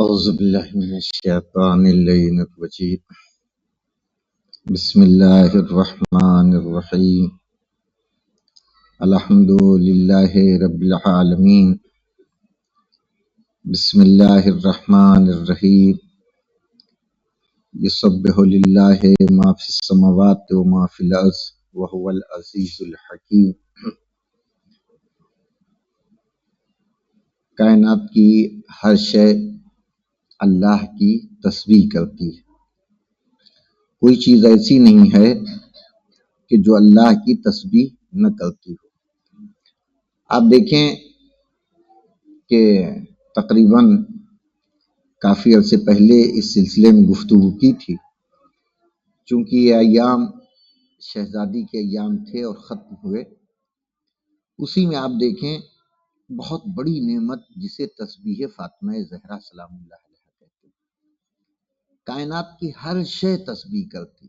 أعوذ بالله من الشيطان اللعين الرجيم بسم الله الرحمن الرحيم الحمد لله رب العالمين بسم الله الرحمن الرحيم يسبح لله ما في السماوات وما في الأرض وهو العزيز الحكيم۔ کائنات کی ہر شے اللہ کی تسبیح کرتی ہے، کوئی چیز ایسی نہیں ہے کہ جو اللہ کی تسبیح نہ کرتی ہو۔ آپ دیکھیں کہ تقریباً کافی عرصے پہلے اس سلسلے میں گفتگو کی تھی، چونکہ یہ ایام شہزادی کے ایام تھے اور ختم ہوئے، اسی میں آپ دیکھیں بہت بڑی نعمت جسے تسبیح فاطمہ زہرا سلام اللہ علیہ کہتے ہیں۔ کائنات کی ہر شے تسبیح کرتی،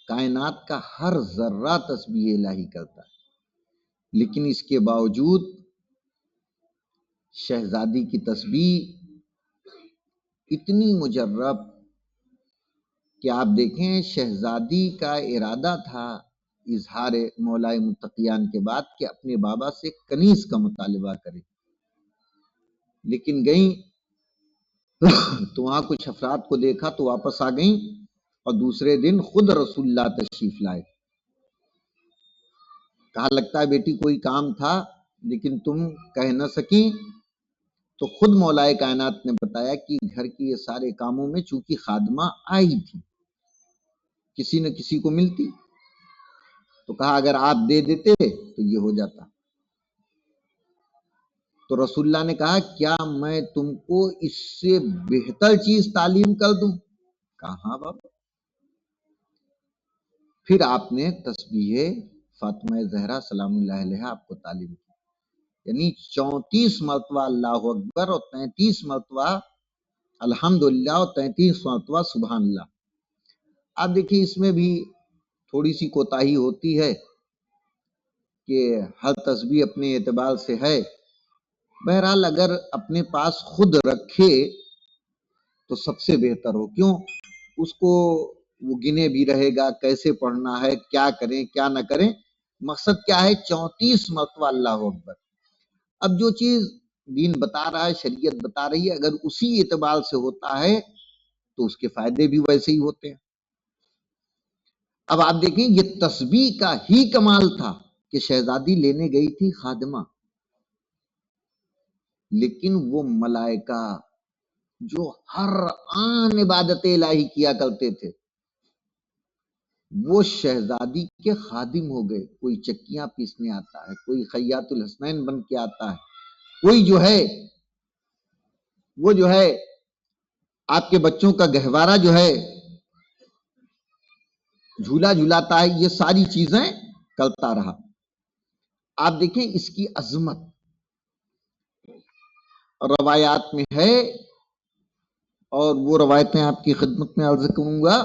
کائنات کا ہر ذرہ تسبیح الہی کرتا ہے، لیکن اس کے باوجود شہزادی کی تسبیح اتنی مجرب کہ آپ دیکھیں شہزادی کا ارادہ تھا اظہار مولائے متقیان کے بعد کہ اپنے بابا سے کنیز کا مطالبہ کرے، لیکن گئیں تو وہاں کچھ افراد کو دیکھا تو واپس آ گئیں اور دوسرے دن خود رسول اللہ تشریف لائے۔ کہا لگتا ہے بیٹی کوئی کام تھا لیکن تم کہہ نہ سکیں، تو خود مولائے کائنات نے بتایا کہ گھر کی یہ سارے کاموں میں چونکہ خادمہ آئی تھی، کسی نہ کسی کو ملتی، تو کہا اگر آپ دے دیتے تو یہ ہو جاتا۔ تو رسول اللہ نے کہا کیا میں تم کو اس سے بہتر چیز تعلیم کر دوں؟ کہا ہاں بابا۔ پھر آپ نے تسبیح فاطمہ زہرا سلام اللہ علیہ آپ کو تعلیم کی، یعنی 34 مرتبہ اللہ اکبر اور 33 مرتبہ الحمدللہ اور 33 مرتبہ سبحان اللہ۔ آپ دیکھیے اس میں بھی تھوڑی سی کوتاہی ہوتی ہے کہ ہر تسبیح اپنے اعتبار سے ہے، بہرحال اگر اپنے پاس خود رکھے تو سب سے بہتر ہو، کیوں اس کو وہ گنے بھی رہے گا کیسے پڑھنا ہے، کیا کریں کیا نہ کریں، مقصد کیا ہے 34 مرتبہ اللہ اکبر۔ اب جو چیز دین بتا رہا ہے، شریعت بتا رہی ہے، اگر اسی اعتبار سے ہوتا ہے تو اس کے فائدے بھی ویسے ہی ہوتے ہیں۔ اب آپ دیکھیں یہ تسبیح کا ہی کمال تھا کہ شہزادی لینے گئی تھی خادمہ، لیکن وہ ملائکہ جو ہر آن عبادت الہی کیا کرتے تھے وہ شہزادی کے خادم ہو گئے۔ کوئی چکیاں پیسنے آتا ہے، کوئی خیاط الحسنین بن کے آتا ہے، کوئی جو ہے آپ کے بچوں کا گہوارہ جو ہے جھولا جھولاتا ہے، یہ ساری چیزیں کرتا رہا۔ آپ دیکھیں اس کی عظمت روایات میں ہے، اور وہ روایتیں آپ کی خدمت میں عرض کروں گا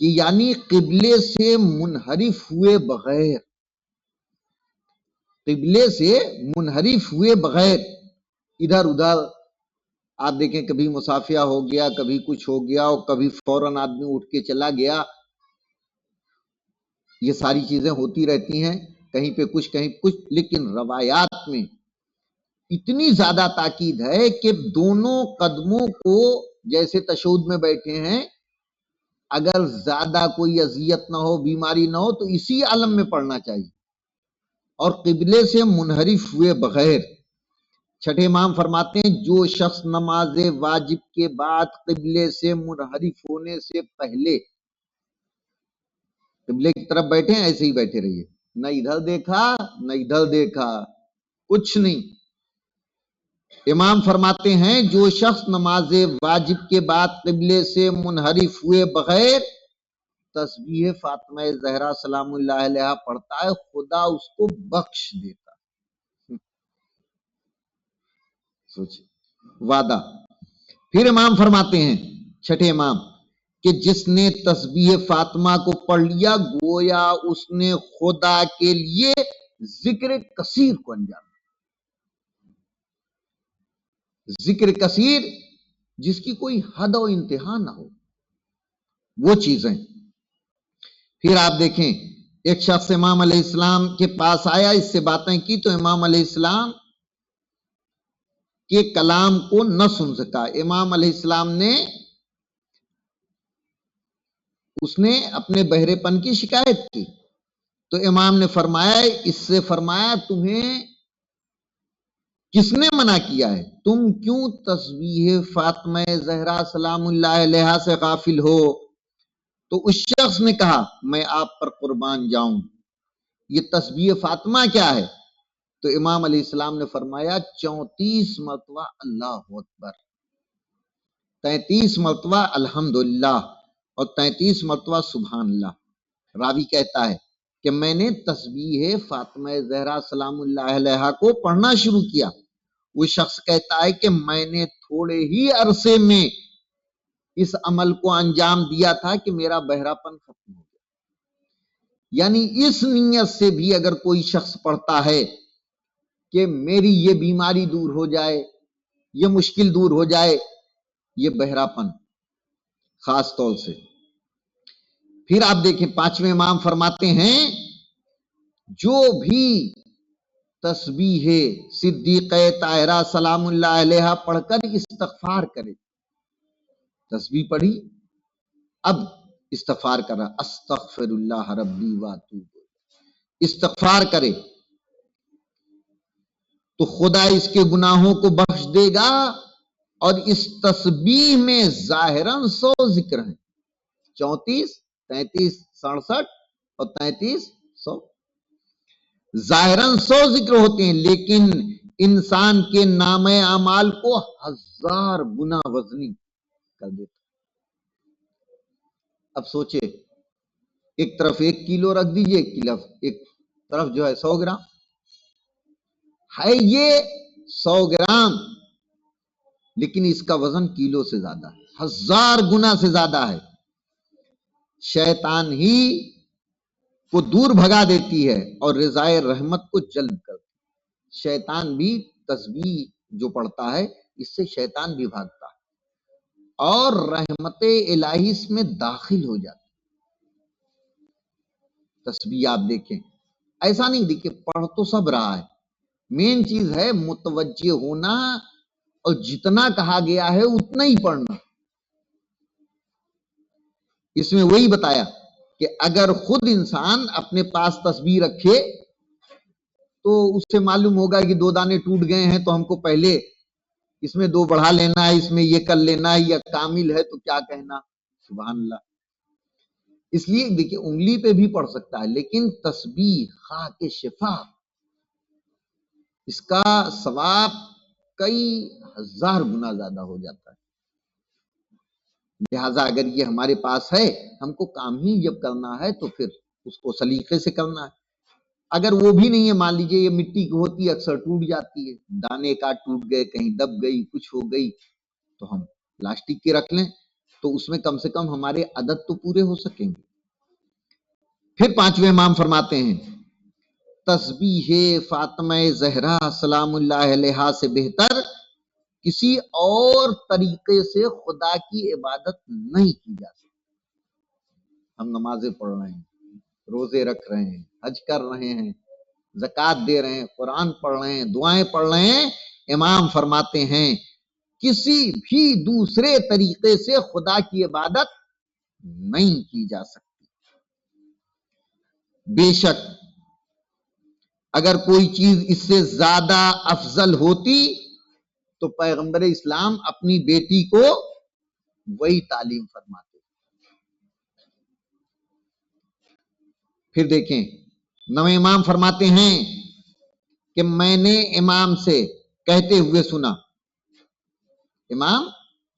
کہ یعنی قبلے سے منحرف ہوئے بغیر ادھر ادھر آپ دیکھیں کبھی مصافیہ ہو گیا، کبھی کچھ ہو گیا، اور کبھی فوراً آدمی اٹھ کے چلا گیا، یہ ساری چیزیں ہوتی رہتی ہیں، کہیں پہ کچھ کہیں کچھ، لیکن روایات میں اتنی زیادہ تاکید ہے کہ دونوں قدموں کو جیسے تشہد میں بیٹھے ہیں، اگر زیادہ کوئی اذیت نہ ہو، بیماری نہ ہو، تو اسی عالم میں پڑھنا چاہیے، اور قبلے سے منحرف ہوئے بغیر۔ چھٹے امام فرماتے ہیں جو شخص نماز واجب کے بعد قبلے سے منحرف ہونے سے پہلے قبلے کی طرف بیٹھے ہیں، ایسے ہی بیٹھے رہیے، نہ ادھر دیکھا نہ ادھر دیکھا، کچھ نہیں۔ امام فرماتے ہیں جو شخص نماز واجب کے بعد قبلے سے منحرف ہوئے بغیر تسبیح فاطمہ زہرا سلام اللہ علیہ پڑھتا ہے، خدا اس کو بخش دیتا۔ سوچیں وعدہ۔ پھر امام فرماتے ہیں چھٹے امام کہ جس نے تسبیح فاطمہ کو پڑھ لیا گویا اس نے خدا کے لیے ذکر کثیر کو انجام۔ ذکر کثیر جس کی کوئی حد و انتہا نہ ہو، وہ چیزیں۔ پھر آپ دیکھیں ایک شخص امام علیہ السلام کے پاس آیا، اس سے باتیں کی تو امام علیہ السلام کے کلام کو نہ سن سکا۔ امام علیہ السلام نے اس نے اپنے بہرے پن کی شکایت کی تو امام نے فرمایا، اس سے فرمایا تمہیں کس نے منع کیا ہے؟ تم کیوں تسبیح فاطمہ زہرا سلام اللہ علیہا سے غافل ہو؟ تو اس شخص نے کہا میں آپ پر قربان جاؤں، یہ تسبیح فاطمہ کیا ہے؟ تو امام علیہ السلام نے فرمایا 34 مرتبہ اللہ اکبر، 33 مرتبہ الحمدللہ اور 33 مرتبہ سبحان اللہ۔ راوی کہتا ہے کہ میں نے تسبیح فاطمہ زہرا سلام اللہ علیہا کو پڑھنا شروع کیا، وہ شخص کہتا ہے کہ میں نے تھوڑے ہی عرصے میں اس عمل کو انجام دیا تھا کہ میرا بہرا پن ختم ہو گیا۔ یعنی اس نیت سے بھی اگر کوئی شخص پڑھتا ہے کہ میری یہ بیماری دور ہو جائے، یہ مشکل دور ہو جائے، یہ بہرا پن خاص طور سے۔ پھر آپ دیکھیں پانچویں امام فرماتے ہیں جو بھی تسبیح صدیقہ طاہرہ سلام اللہ علیہا پڑھ کر استغفار کرے، تسبیح پڑھی اب استغفار کر رہا، استغفر اللہ ربی واتوب، استغفار کرے تو خدا اس کے گناہوں کو بخش دے گا۔ اور اس تسبیح میں ظاہراً 100 ذکر ہیں، 34 33 67 اور 33 100، ظاہراً 100 ذکر ہوتے ہیں لیکن انسان کے نام اعمال کو 1000 گنا وزنی کر دیتا۔ اب سوچے ایک طرف 1 کلو رکھ دیجئے، ایک طرف جو ہے 100 گرام ہے، یہ 100 گرام لیکن اس کا وزن کلو سے زیادہ ہے، 1000 گنا سے زیادہ ہے۔ شیطان ہی کو دور بھگا دیتی ہے اور رضائے رحمت کو جلب کرتی ہے۔ شیطان بھی تسبیح جو پڑھتا ہے اس سے شیطان بھی بھاگتا ہے اور رحمت الہی اس میں داخل ہو جاتی ہے۔ تسبیح آپ دیکھیں ایسا نہیں دیکھیں پڑھ تو سب رہا ہے، مین چیز ہے متوجہ ہونا اور جتنا کہا گیا ہے اتنا ہی پڑھنا۔ اس میں وہی بتایا کہ اگر خود انسان اپنے پاس تسبیح رکھے تو اس سے معلوم ہوگا کہ 2 دانے ٹوٹ گئے ہیں تو ہم کو پہلے اس میں 2 بڑھا لینا ہے، اس میں یہ کر لینا ہے، یا کامل ہے تو کیا کہنا، سبحان اللہ۔ اس لیے دیکھیں انگلی پہ بھی پڑھ سکتا ہے لیکن تسبیح خاک شفا اس کا ثواب کئی 1000 گنا زیادہ ہو جاتا ہے۔ لہٰذا اگر یہ ہمارے پاس ہے ہم کو کام ہی جب کرنا ہے تو پھر اس کو سلیقے سے کرنا ہے۔ اگر وہ بھی نہیں ہے، مان لیجئے یہ مٹی کی ہوتی ہے اکثر ٹوٹ جاتی ہے، دانے کا ٹوٹ گئے، کہیں دب گئی، کچھ ہو گئی تو ہم پلاسٹک کے رکھ لیں تو اس میں کم سے کم ہمارے عدد تو پورے ہو سکیں گے۔ پھر پانچویں امام فرماتے ہیں تسبیح فاطمہ زہرا سلام اللہ علیہا سے بہتر کسی اور طریقے سے خدا کی عبادت نہیں کی جا سکتی۔ ہم نمازیں پڑھ رہے ہیں، روزے رکھ رہے ہیں، حج کر رہے ہیں، زکوٰۃ دے رہے ہیں، قرآن پڑھ رہے ہیں، دعائیں پڑھ رہے ہیں، امام فرماتے ہیں کسی بھی دوسرے طریقے سے خدا کی عبادت نہیں کی جا سکتی۔ بے شک اگر کوئی چیز اس سے زیادہ افضل ہوتی تو پیغمبر اسلام اپنی بیٹی کو وہی تعلیم فرماتے۔ پھر دیکھیں نویں امام فرماتے ہیں کہ میں نے امام سے کہتے ہوئے سنا، امام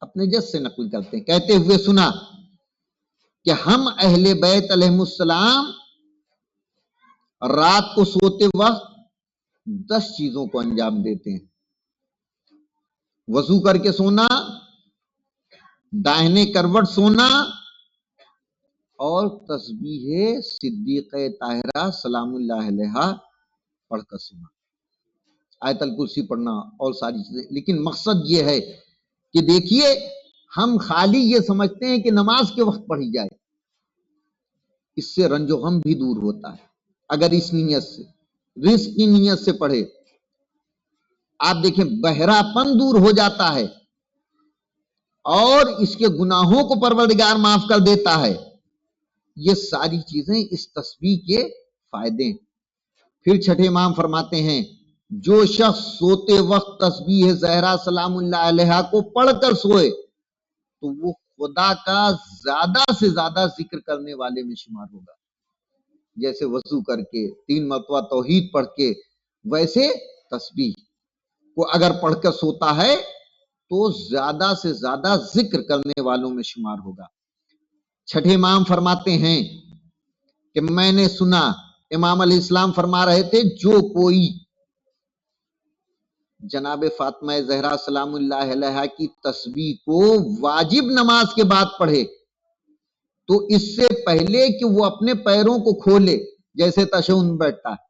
اپنے جد سے نقل کرتے ہیں، کہتے ہوئے سنا کہ ہم اہل بیت علیہ السلام رات کو سوتے وقت 10 چیزوں کو انجام دیتے ہیں: وضو کر کے سونا، داہنے کروٹ سونا اور تسبیح صدیقہ طاہرہ سلام اللہ علیہا پڑھ کر سونا۔ آیت الکرسی پڑھنا اور ساری چیزیں، لیکن مقصد یہ ہے کہ دیکھیے ہم خالی یہ سمجھتے ہیں کہ نماز کے وقت پڑھی جائے، اس سے رنج و غم بھی دور ہوتا ہے اگر اس نیت سے، رزق کی نیت سے پڑھے۔ آپ دیکھیں بہرا پن دور ہو جاتا ہے اور اس کے گناہوں کو پروردگار معاف کر دیتا ہے۔ یہ ساری چیزیں اس تسبیح کے فائدے ہیں۔ پھر چھٹے امام فرماتے ہیں جو شخص سوتے وقت تسبیح زہرا سلام اللہ علیہا کو پڑھ کر سوئے تو وہ خدا کا زیادہ سے زیادہ ذکر کرنے والے میں شمار ہوگا۔ جیسے وضو کر کے 3 مرتبہ توحید پڑھ کے، ویسے تسبیح کو اگر پڑھ کر سوتا ہے تو زیادہ سے زیادہ ذکر کرنے والوں میں شمار ہوگا۔ چھٹے امام فرماتے ہیں کہ میں نے سنا امام علیہ السلام فرما رہے تھے جو کوئی جناب فاطمہ زہرا سلام اللہ علیہا کی تسبیح کو واجب نماز کے بعد پڑھے تو اس سے پہلے کہ وہ اپنے پیروں کو کھولے، جیسے تشہد میں بیٹھتا ہے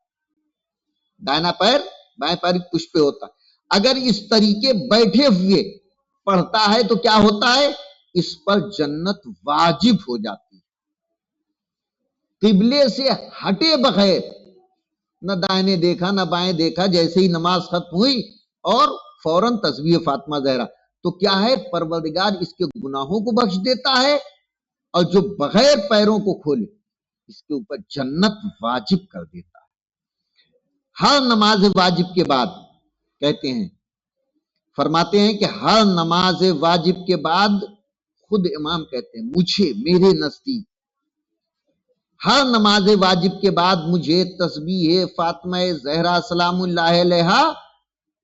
دائنا پیر بائیں پیر پشت پہ ہوتا ہے، اگر اس طریقے بیٹھے ہوئے پڑھتا ہے تو کیا ہوتا ہے؟ اس پر جنت واجب ہو جاتی ہے، قبلے سے ہٹے بغیر، نہ دائنے دیکھا نہ بائیں دیکھا، جیسے ہی نماز ختم ہوئی اور فوراً تسبیح فاطمہ زہرا، تو کیا ہے؟ پروردگار اس کے گناہوں کو بخش دیتا ہے، اور جو بغیر پیروں کو کھولے اس کے اوپر جنت واجب کر دیتا ہے۔ ہر نماز واجب کے بعد کہتے ہیں، فرماتے ہیں کہ ہر نماز واجب کے بعد خود امام کہتے ہیں مجھے، میرے نزدیک ہر نماز واجب کے بعد مجھے تسبیح فاطمہ زہرا سلام اللہ علیہا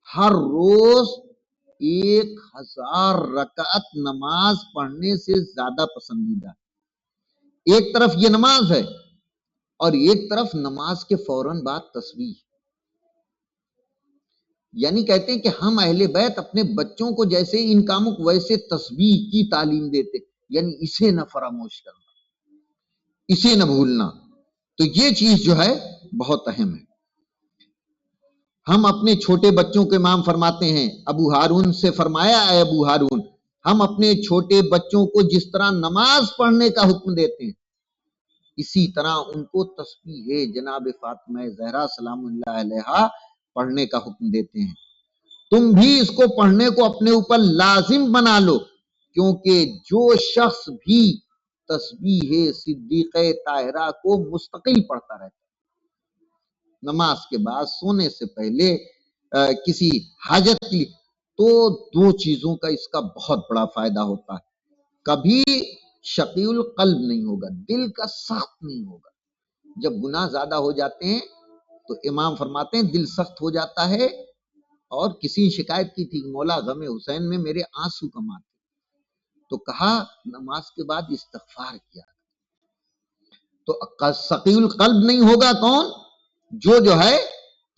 ہر روز 1000 رکعت نماز پڑھنے سے زیادہ پسندیدہ۔ ایک طرف یہ نماز ہے اور ایک طرف نماز کے فوراً بعد تسبیح، یعنی کہتے ہیں کہ ہم اہل بیت اپنے بچوں کو جیسے ان کاموں کو ویسے تسبیح کی تعلیم دیتے، یعنی اسے نہ فراموش کرنا، اسے نہ بھولنا، تو یہ چیز جو ہے بہت اہم ہے۔ ہم اپنے چھوٹے بچوں کے امام فرماتے ہیں ابو ہارون سے فرمایا اے ابو ہارون، ہم اپنے چھوٹے بچوں کو جس طرح نماز پڑھنے کا حکم دیتے ہیں اسی طرح ان کو تسبیح جناب فاطمہ زہرا سلام اللہ علیہا پڑھنے کا حکم دیتے ہیں۔ تم بھی اس کو پڑھنے کو اپنے اوپر لازم بنا لو، کیونکہ جو شخص بھی تسبیح صدیقہ طاہرہ کو مستقل پڑھتا رہتا ہے نماز کے بعد سونے سے پہلے کسی حاجت کے لیے، تو 2 چیزوں کا اس کا بہت بڑا فائدہ ہوتا ہے۔ کبھی شقی القلب نہیں ہوگا، دل کا سخت نہیں ہوگا۔ جب گناہ زیادہ ہو جاتے ہیں تو امام فرماتے ہیں دل سخت ہو جاتا ہے، اور کسی نے شکایت کی تھی مولا غم حسین میں میرے آنسو کم آتے، تو کہا نماز کے بعد استغفار کیا۔ تو ثقیل القلب نہیں ہوگا کون؟ جو ہے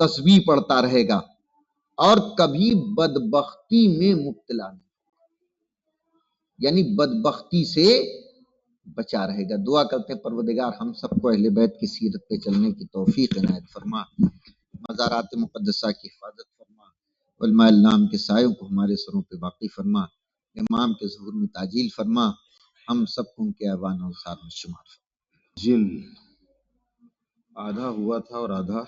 تسبیح پڑھتا رہے گا اور کبھی بدبختی میں مبتلا نہیں، یعنی بدبختی سے بچا رہے گا۔ دعا کرتے ہیں پروردگار ہم سب کو اہل بیت کی سیرت پہ چلنے کی توفیق عنایت فرما، مزارات مقدسہ کی حفاظت فرما، علماء النام کے سایوں کو ہمارے سروں پہ باقی فرما، امام کے ظہور میں تعجیل فرما، ہم سب کو ان کے ایوان اور ساتھ میں شمار فرما۔ جن آدھا ہوا تھا اور آدھا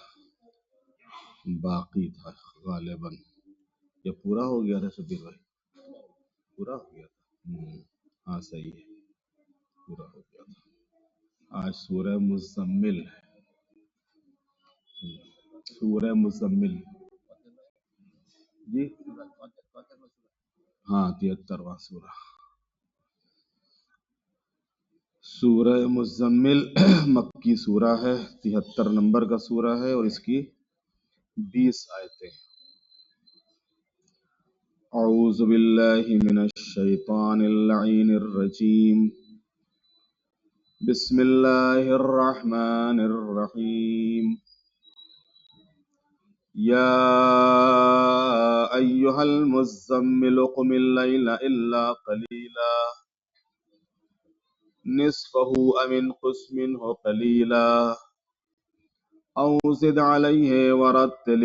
باقی تھا غالباً، یہ پورا ہو گیا تھا شبیر بھائی؟ پورا ہو گیا تھا، ہاں صحیح ہے، پورا ہو گیا تھا۔ آج سورہ مزمل ہے، سورہ مزمل جی ہاں 73واں سورہ، سورہ مزمل مکی سورہ ہے، 73 نمبر کا سورہ ہے اور اس کی 20 آیتیں۔ اعوذ باللہ من الشیطان اللعین الرجیم، بسم اللہ الرحمن الرحیم، یا ایہا المزمل قم اللیل الا قلیلا نصفہ او انقص منہ قلیلا او زد علیہ ورتل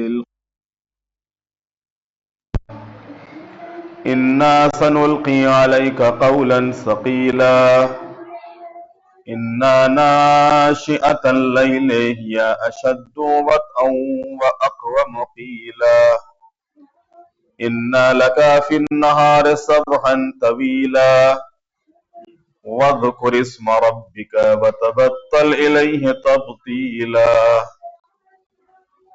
إنا سنلقي عليك قولا ثقيلا إن ناشئة الليل هي أشد وطئا وأقوم قيلا إن لك في النهار سبحا طويلا واذكر اسم ربك وتبتل إليه تبتيلا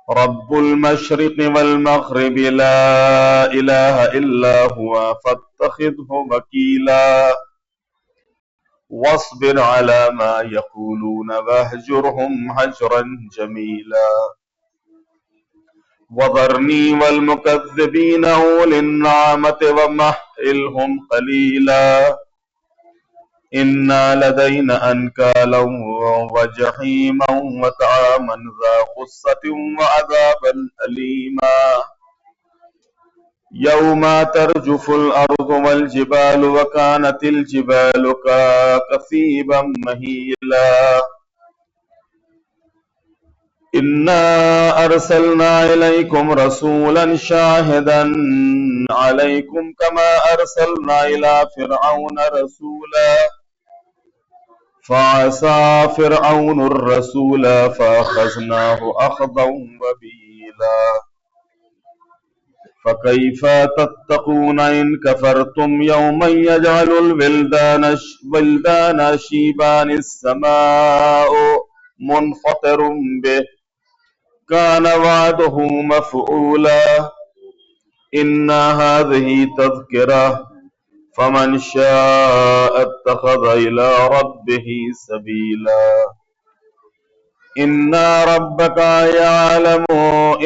رب المشرق والمغرب لا إله إلا هو فاتخذه وكيلا واصبر على ما يقولون واهجرهم هجرا جميلا وذرني والمكذبين أولي النعمة ومهلهم قليلا إن لدينا أنكالا وجحيما وطعاما ذا غصة وعذابا أليما يوم ترجف الأرض والجبال وكانت الجبال كثيبا مهيلا إنا أرسلنا إليكم رسولا شاهدا عليكم كما أرسلنا إلى فرعون رسولا فعصى فرعون الرسول فأخذناه أخذا وبيلا فكيف تتقون إن كفرتم يوما يجعل الولدان شيبان السماء منفطر به كان وعده مفعولا إن هذه تذكرة فمن شاء اتخذ إلى ربه سبيلا إن ربك يعلم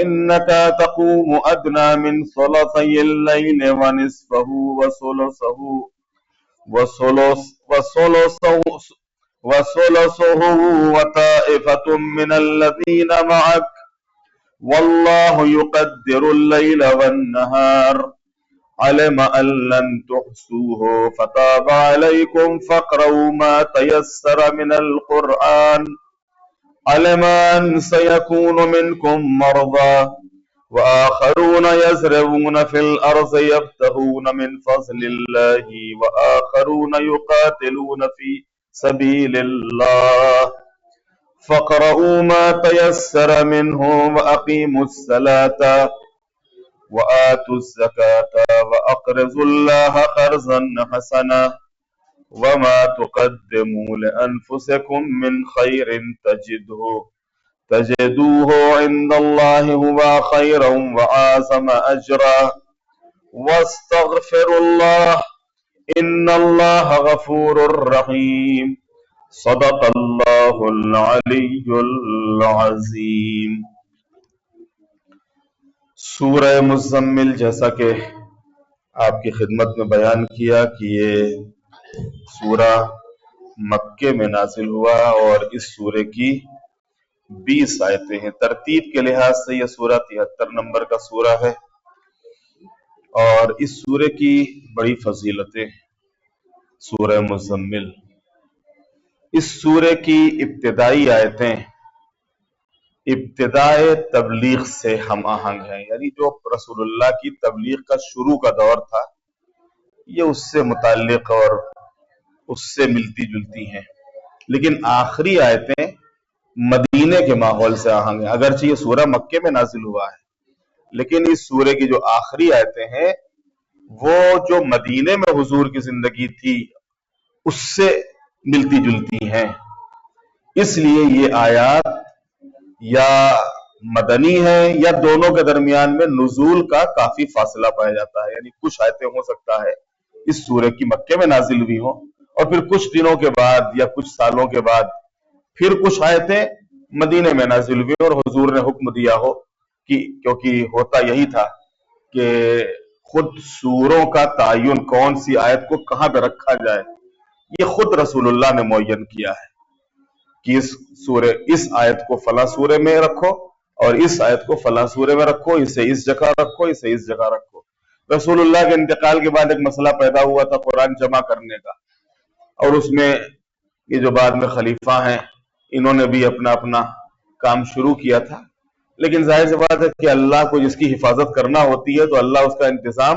إنك تقوم أدنى من ثلثي الليل ونصفه وثلثه وطائفة من الذين معك والله يقدر الليل والنهار علم أن لن تحصوه فتاب عليكم فاقرؤوا ما تيسر من القرآن علم أن سيكون منكم مرضى وآخرون يزرعون في الأرض يبتغون من فضل الله وآخرون يقاتلون في سبيل الله فاقرؤوا ما تيسر منه وأقيموا الصلاة وآتوا الزكاة وأقرضوا الله قرضا حسنا وما تقدموا لأنفسكم من خير تجدوه عند الله هو خيرا وأعظم أجرا واستغفروا الله إن الله غفور رحيم صدق اللہ العلی العظیم۔ سورہ مزمل جیسا کہ آپ کی خدمت میں بیان کیا کہ یہ سورہ مکے میں نازل ہوا اور اس سورے کی 20 آیتیں ہیں۔ ترتیب کے لحاظ سے یہ سورہ 73 نمبر کا سورہ ہے اور اس سورے کی بڑی فضیلتیں۔ سورہ مزمل، اس سورے کی ابتدائی آیتیں ابتدائے تبلیغ سے ہم آہنگ ہیں، یعنی جو رسول اللہ کی تبلیغ کا شروع کا دور تھا یہ اس سے متعلق اور اس سے ملتی جلتی ہیں، لیکن آخری آیتیں مدینے کے ماحول سے آہنگ ہیں۔ اگرچہ یہ سورہ مکے میں نازل ہوا ہے لیکن اس سورے کی جو آخری آیتیں ہیں وہ جو مدینے میں حضور کی زندگی تھی اس سے ملتی جلتی ہیں، اس لیے یہ آیات یا مدنی ہے یا دونوں کے درمیان میں نزول کا کافی فاصلہ پایا جاتا ہے، یعنی کچھ آیتیں ہو سکتا ہے اس سورے کی مکے میں نازل ہوئی ہوں اور پھر کچھ دنوں کے بعد یا کچھ سالوں کے بعد پھر کچھ آیتیں مدینے میں نازل ہوئی اور حضور نے حکم دیا ہو کہ کیونکہ ہوتا یہی تھا کہ خود سوروں کا تعین کون سی آیت کو کہاں پہ رکھا جائے یہ خود رسول اللہ نے معین کیا ہے کہ اس آیت کو فلاں سورے میں رکھو اور اس آیت کو فلاں سورے میں رکھو، اسے اس جگہ رکھو، اسے اس جگہ رکھو۔ رسول اللہ کے انتقال کے بعد ایک مسئلہ پیدا ہوا تھا قرآن جمع کرنے کا، اور اس میں یہ جو بعد میں خلیفہ ہیں انہوں نے بھی اپنا اپنا کام شروع کیا تھا، لیکن ظاہر سی بات ہے کہ اللہ کو جس کی حفاظت کرنا ہوتی ہے تو اللہ اس کا انتظام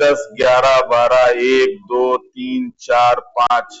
10, 11, 12, 1, 2, 3, 4, 5,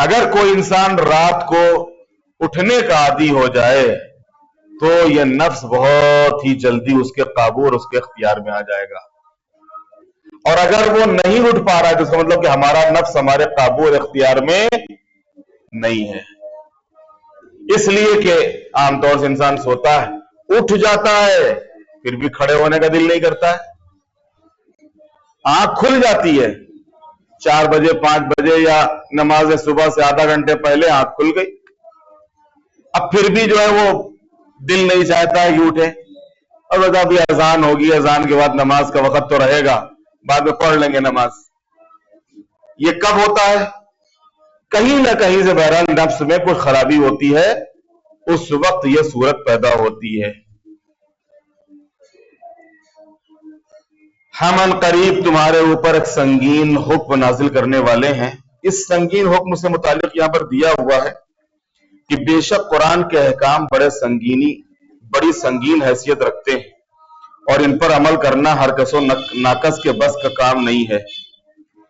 اگر کوئی انسان رات کو اٹھنے کا عادی ہو جائے تو یہ نفس بہت ہی جلدی اس کے قابو اور اس کے اختیار میں آ جائے گا، اور اگر وہ نہیں اٹھ پا رہا ہے تو اس کا مطلب کہ ہمارا نفس ہمارے قابو اور اختیار میں نہیں ہے۔ اس لیے کہ عام طور سے انسان سوتا ہے، اٹھ جاتا ہے، پھر بھی کھڑے ہونے کا دل نہیں کرتا ہے، آنکھ کھل جاتی ہے 4 بجے 5 بجے یا نماز صبح سے آدھا گھنٹے پہلے آنکھ کھل گئی، اب پھر بھی جو ہے وہ دل نہیں چاہتا ہے کہ اٹھے، اور بتا بھی اذان ہوگی، اذان کے بعد نماز کا وقت تو رہے گا، بعد میں پڑھ لیں گے نماز۔ یہ کب ہوتا ہے؟ کہیں نہ کہیں سے بہرحال نفس میں کوئی خرابی ہوتی ہے، اس وقت یہ صورت پیدا ہوتی ہے۔ ہم ان قریب تمہارے اوپر ایک سنگین حکم نازل کرنے والے ہیں۔ اس سنگین حکم سے متعلق یہاں پر دیا ہوا ہے کہ بے شک قرآن کے احکام بڑی سنگین حیثیت رکھتے ہیں، اور ان پر عمل کرنا ہر کس و ناقص کے بس کا کام نہیں ہے۔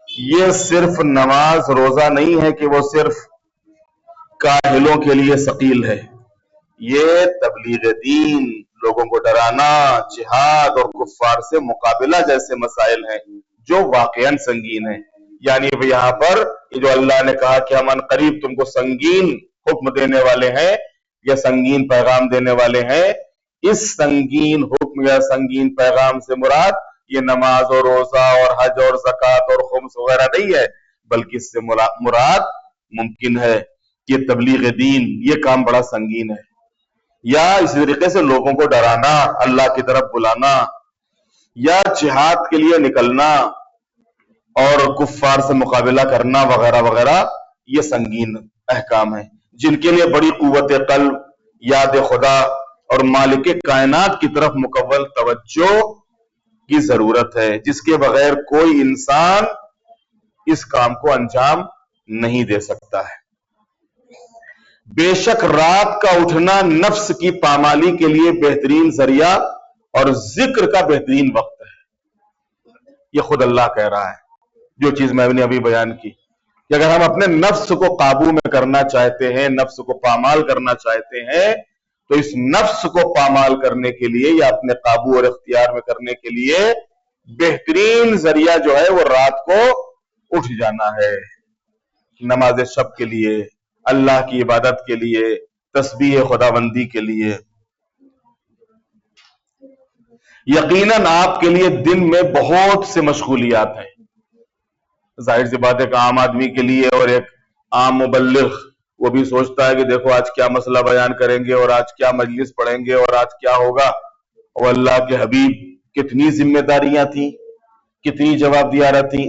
یہ صرف نماز روزہ نہیں ہے کہ وہ صرف کاہلوں کے لیے ثقیل ہے، یہ تبلیغ دین، لوگوں کو ڈرانا، جہاد اور کفار سے مقابلہ جیسے مسائل ہیں جو واقعاً سنگین ہیں۔ یعنی یہاں پر جو اللہ نے کہا کہ ہم ان قریب تم کو سنگین حکم دینے والے ہیں یا سنگین پیغام دینے والے ہیں، اس سنگین حکم یا سنگین پیغام سے مراد یہ نماز اور روزہ اور حج اور زکوٰۃ اور خمس وغیرہ نہیں ہے، بلکہ اس سے مراد ممکن ہے کہ تبلیغ دین یہ کام بڑا سنگین ہے، یا اسی طریقے سے لوگوں کو ڈرانا، اللہ کی طرف بلانا، یا جہاد کے لیے نکلنا اور کفار سے مقابلہ کرنا وغیرہ وغیرہ، یہ سنگین احکام ہیں جن کے لیے بڑی قوت قلب، یاد خدا اور مالک کائنات کی طرف مکمل توجہ کی ضرورت ہے، جس کے بغیر کوئی انسان اس کام کو انجام نہیں دے سکتا ہے۔ بے شک رات کا اٹھنا نفس کی پامالی کے لیے بہترین ذریعہ اور ذکر کا بہترین وقت ہے۔ یہ خود اللہ کہہ رہا ہے، جو چیز میں نے ابھی بیان کی کہ اگر ہم اپنے نفس کو قابو میں کرنا چاہتے ہیں، نفس کو پامال کرنا چاہتے ہیں، تو اس نفس کو پامال کرنے کے لیے یا اپنے قابو اور اختیار میں کرنے کے لیے بہترین ذریعہ جو ہے وہ رات کو اٹھ جانا ہے، نماز شب کے لیے، اللہ کی عبادت کے لیے، تسبیح خداوندی کے لیے۔ یقیناً آپ کے لیے دن میں بہت سے مشغولیات ہیں، ظاہر سی بات ہے کہ عام آدمی کے لیے، اور ایک عام مبلغ وہ بھی سوچتا ہے کہ دیکھو آج کیا مسئلہ بیان کریں گے، اور آج کیا مجلس پڑھیں گے، اور آج کیا ہوگا۔ اور اللہ کے حبیب کتنی ذمہ داریاں تھیں، کتنی جواب دیارہ تھیں،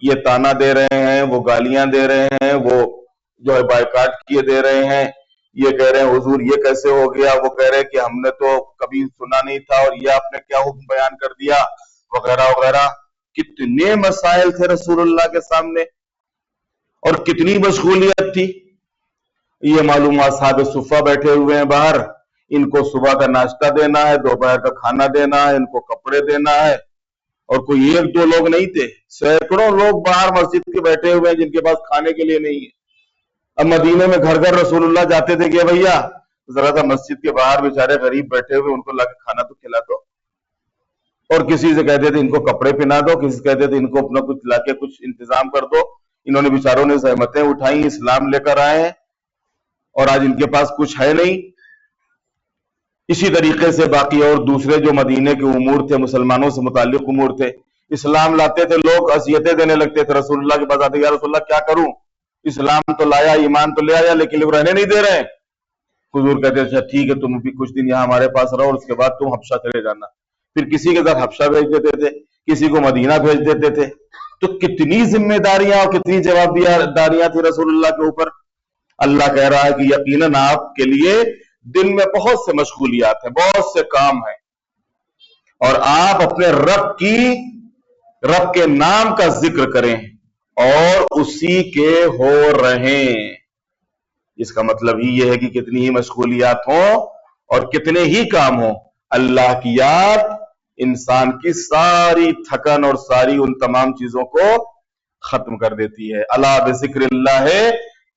یہ تانا دے رہے ہیں، وہ گالیاں دے رہے ہیں، وہ جو ہے بائیکاٹ کیے دے رہے ہیں، یہ کہہ رہے ہیں حضور یہ کیسے ہو گیا، وہ کہہ رہے ہیں کہ ہم نے تو کبھی سنا نہیں تھا اور یہ آپ نے کیا حکم بیان کر دیا، وغیرہ وغیرہ۔ کتنے مسائل تھے رسول اللہ کے سامنے اور کتنی مشغولیت تھی۔ یہ معلوم اصحاب صفہ بیٹھے ہوئے ہیں باہر، ان کو صبح کا ناشتہ دینا ہے، دوپہر کا کھانا دینا ہے، ان کو کپڑے دینا ہے، اور کوئی ایک دو لوگ نہیں تھے، سینکڑوں لوگ باہر مسجد کے بیٹھے ہوئے ہیں جن کے پاس کھانے کے لیے نہیں ہے۔ اب مدینے میں گھر گھر رسول اللہ جاتے تھے کہ بھیا ذرا سا مسجد کے باہر بیچارے غریب بیٹھے ہوئے، ان کو لا کے کھانا تو کھلا دو، اور کسی سے کہتے تھے ان کو کپڑے پہنا دو، کسی سے کہتے تھے ان کو اپنا کچھ لا کے کچھ انتظام کر دو۔ انہوں نے بیچاروں نے زحمتیں اٹھائیں، اسلام لے کر آئے ہیں، اور آج ان کے پاس کچھ ہے نہیں۔ اسی طریقے سے باقی اور دوسرے جو مدینے کے امور تھے، مسلمانوں سے متعلق امور تھے، اسلام لاتے تھے لوگ اذیتیں دینے لگتے تھے، رسول اللہ کے پاس آتے، یا رسول اللہ کیا کروں، اسلام تو لایا، ایمان تو لے آیا، لیکن لوگ رہنے نہیں دے رہے ہیں۔ حضور کہتے اچھا ٹھیک ہے، تم بھی کچھ دن یہاں ہمارے پاس رہو، اور اس کے بعد تم حبشہ چلے جانا۔ پھر کسی کے ساتھ حبشہ بھیج دیتے تھے، کسی کو مدینہ بھیج دیتے تھے۔ تو کتنی ذمہ داریاں اور کتنی جواب داریاں تھی رسول اللہ کے اوپر۔ اللہ کہہ رہا ہے کہ یقیناً آپ کے لیے دن میں بہت سے مشغولیات ہیں، بہت سے کام ہیں، اور آپ اپنے رب کے نام کا ذکر کریں اور اسی کے ہو رہیں۔ اس کا مطلب ہی یہ ہے کہ کتنی ہی مشغولیات ہوں اور کتنے ہی کام ہوں، اللہ کی یاد انسان کی ساری تھکن اور ساری ان تمام چیزوں کو ختم کر دیتی ہے۔ الا بذکر اللہ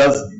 10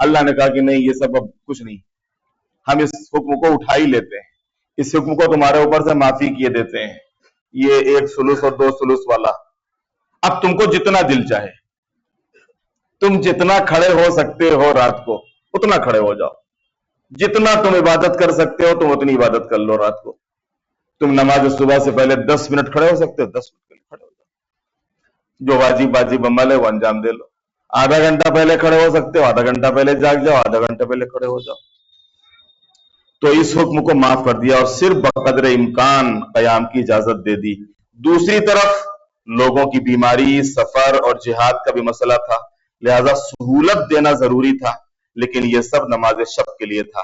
اللہ نے کہا کہ نہیں یہ سب اب کچھ نہیں، ہم اس حکم کو اٹھا ہی لیتے ہیں، اس حکم کو تمہارے اوپر سے معافی کیے دیتے ہیں، یہ 1 ثلث اور 2 ثلث والا، اب تم کو جتنا دل چاہے، تم جتنا کھڑے ہو سکتے ہو رات کو اتنا کھڑے ہو جاؤ، جتنا تم عبادت کر سکتے ہو تم اتنی عبادت کر لو رات کو، تم نماز صبح سے پہلے 10 منٹ کھڑے ہو سکتے ہو 10 منٹ کے لیے کھڑے ہو جاؤ، جو واجب عمل ہے وہ انجام دے لو، آدھا گھنٹہ پہلے کھڑے ہو سکتے ہو آدھا گھنٹہ پہلے جاگ جاؤ، آدھا گھنٹہ پہلے کھڑے ہو جاؤ۔ تو اس حکم کو معاف کر دیا اور صرف بقدر امکان قیام کی اجازت دے دی۔ دوسری طرف لوگوں کی بیماری، سفر اور جہاد کا بھی مسئلہ تھا، لہذا سہولت دینا ضروری تھا، لیکن یہ سب نماز شب کے لیے تھا۔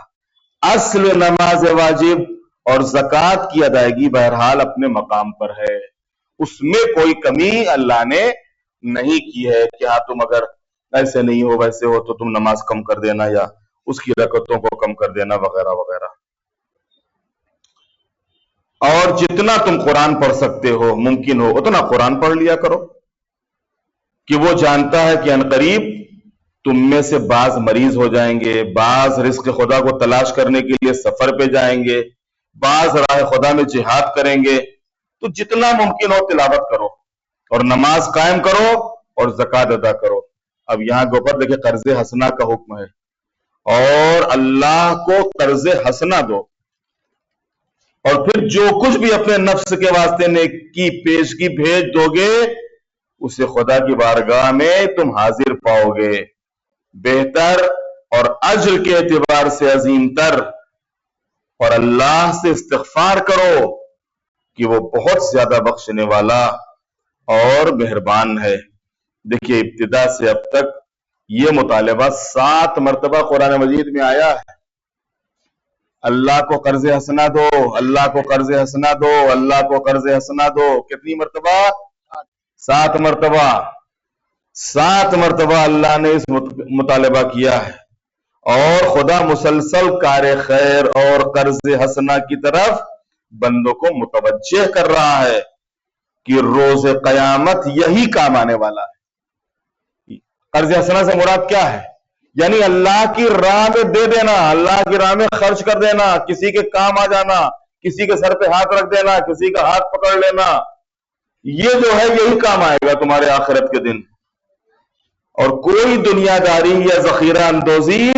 اصل نماز واجب اور زکوٰۃ کی ادائیگی بہرحال اپنے مقام پر ہے، اس میں کوئی کمی اللہ نے نہیں کی ہے کہ ہاں تم اگر ایسے نہیں ہو ویسے ہو تو تم نماز کم کر دینا یا اس کی رکعتوں کو کم کر دینا وغیرہ وغیرہ۔ اور جتنا تم قرآن پڑھ سکتے ہو ممکن ہو اتنا قرآن پڑھ لیا کرو، کہ وہ جانتا ہے کہ عنقریب تم میں سے بعض مریض ہو جائیں گے، بعض رزق خدا کو تلاش کرنے کے لیے سفر پہ جائیں گے، بعض راہ خدا میں جہاد کریں گے، تو جتنا ممکن ہو تلاوت کرو اور نماز قائم کرو اور زکوٰۃ ادا کرو۔ اب یہاں کے اوپر دیکھیں قرض حسنہ کا حکم ہے، اور اللہ کو قرض حسنہ دو، اور پھر جو کچھ بھی اپنے نفس کے واسطے نیکی پیشگی بھیج دو گے اسے خدا کی بارگاہ میں تم حاضر پاؤ گے، بہتر اور اجر کے اعتبار سے عظیم تر، اور اللہ سے استغفار کرو کہ وہ بہت زیادہ بخشنے والا اور مہربان ہے۔ دیکھیے ابتدا سے اب تک یہ مطالبہ 7 مرتبہ قرآن مجید میں آیا ہے، اللہ کو قرض حسنہ دو، اللہ کو قرض حسنہ دو، اللہ کو قرض حسنہ دو، کتنی مرتبہ؟ 7 مرتبہ۔ 7 مرتبہ اللہ نے اس مطالبہ کیا ہے، اور خدا مسلسل کار خیر اور قرض حسنہ کی طرف بندوں کو متوجہ کر رہا ہے کہ روز قیامت یہی کام آنے والا ہے۔ قرض حسنہ سے مراد کیا ہے؟ یعنی اللہ کی راہ میں دے دینا، اللہ کی راہ میں خرچ کر دینا، کسی کے کام آ جانا، کسی کے سر پہ ہاتھ رکھ دینا، کسی کا ہاتھ پکڑ لینا، یہ جو ہے یہی کام آئے گا تمہارے آخرت کے دن، اور کوئی دنیا داری یا ذخیرہ اندوزی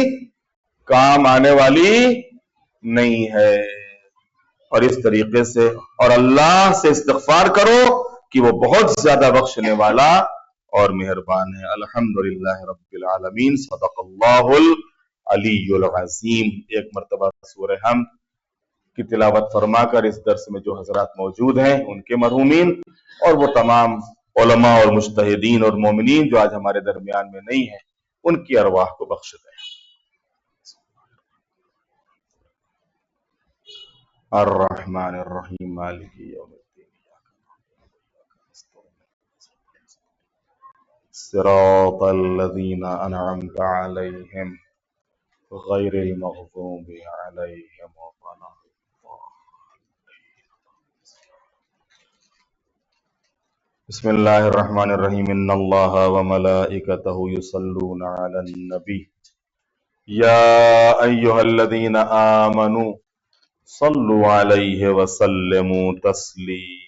کام آنے والی نہیں ہے۔ اور اس طریقے سے اور اللہ سے استغفار کرو کہ وہ بہت زیادہ بخشنے والا اور مہربان ہے۔ الحمدللہ رب العالمین، صدق اللہ العلی العظیم۔ ایک مرتبہ سورہ حمد کی تلاوت فرما کر اس درس میں جو حضرات موجود ہیں ان کے مرحومین اور وہ تمام علماء اور مجتہدین اور مومنین جو آج ہمارے درمیان میں نہیں ہیں ان کی ارواح کو بخش دیں۔ الرحمن الرحیم مالک یوم الدین صراط الذین انعمت علیہم غیر المغضوب علیہم ولا بسم اللہ الرحمن الرحیم ان اللہ وملائکتہ یصلون علی النبی یا ایہا الذین آمنوا صلوا علیہ وسلموا تسلیما۔